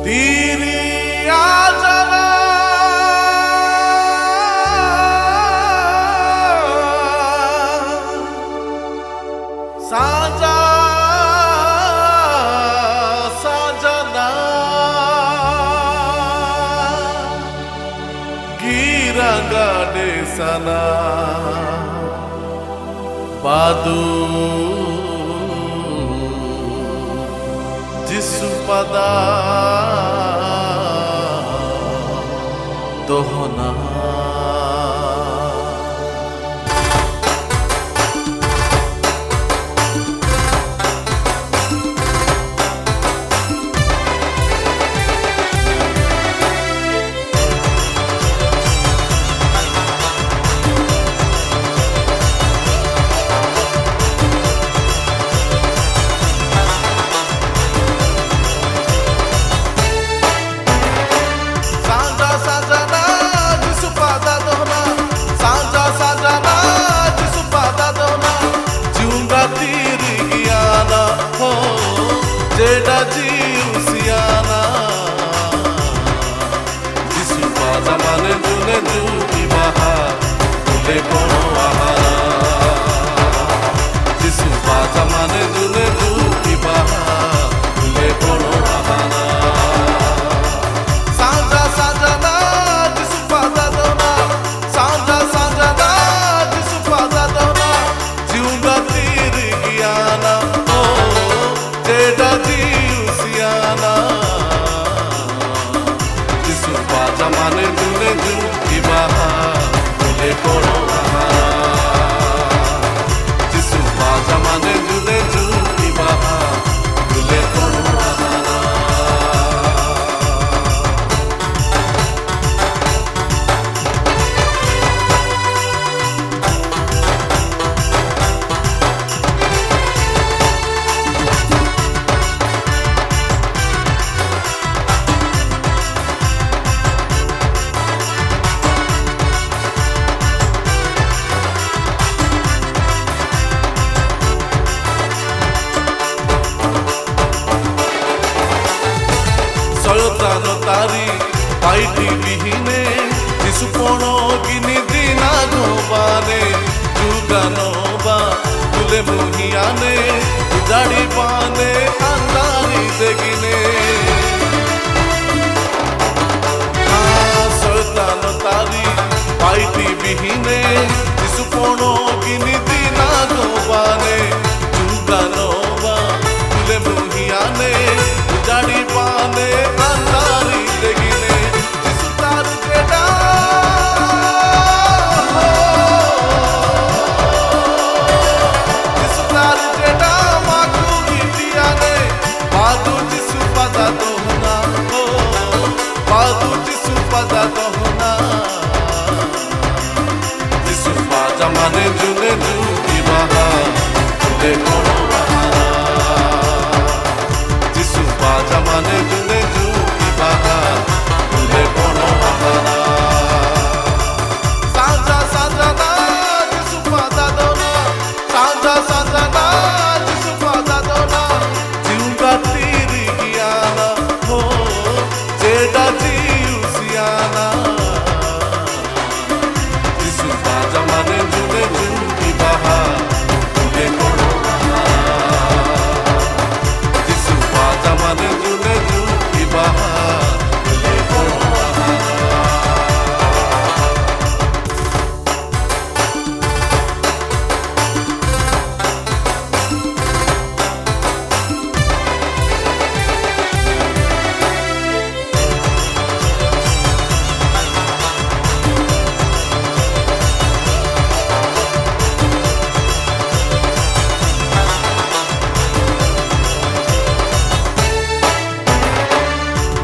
Diriya jana saja sajana giranga desana badu Jisupada dohna Jeda jiusiana Jisu pada mane june juki baha Tule kono ahara Jisu pada mane june juki baha Tule kono ahara Sanja sajana Jisu pada dona Sanja sajana Jisu pada dona Jiunga tiri giana Jeda jiusiana Jisu pada mane june juki baha Tule kono ahara Jisu pada mane june juki baha Tule kono ahara Soyotano tari paiti bihine Jisu pono gini dina gobane Juga noba tule muhiane Udari pane andari degine Soyotano tari paiti bihine Jisu pono gini dina gobane Juga noba tule muhiane Udari pane andari degine Jisu tar jeda Jisu tar jeda maku gitiane Badu Jisu pada dohna Badu Jisu pada dohna Jisu pada mane june juki baha Tule kono ahara Jisu pada mane june juki baha Tule kono ahara Sanja sajana Jisu pada dona Sanja sajana Jisu pada dona Jiunga tiri giana Jeda jiusiana Jisu pada mane june juki baha Tule kono ahara Jisu pada mane june juki baha Tule kono ahara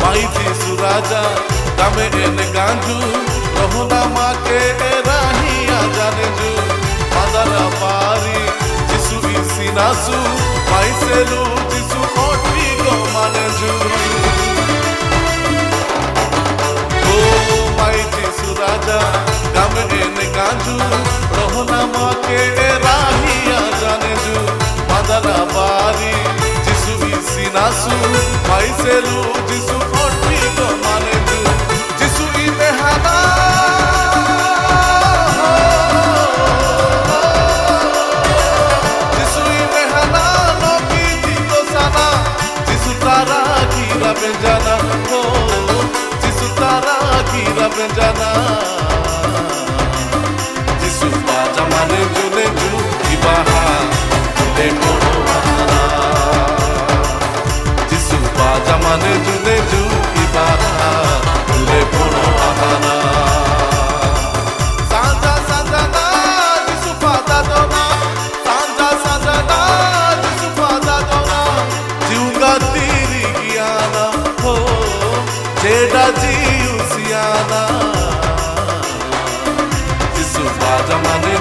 Maiti suraja dame ene ganju Rohna make rahiya janeju Madara pari Jisu isinasu Maiselu Jisu oti go maneju Oh maiti suraja dame ene ganju Rohna make rahiya janeju Madara pari Jisu isinasu Maiselu Jisu oti रब जाना हो जिसु तारा की रब जाना जिसु बाजा माने जुने जू की बाहा तुले कोनो आहाना जिसु बाजा माने जुने जू की बाहा तुले कोनो आहाना सांजा सांजा ना जिसु फादा दोना सांजा सांजा ना जिसु फादा दोना जीऊंगा तेरी गियाना हो जेड़ा जीऊ सियाना जिसु बाजा माने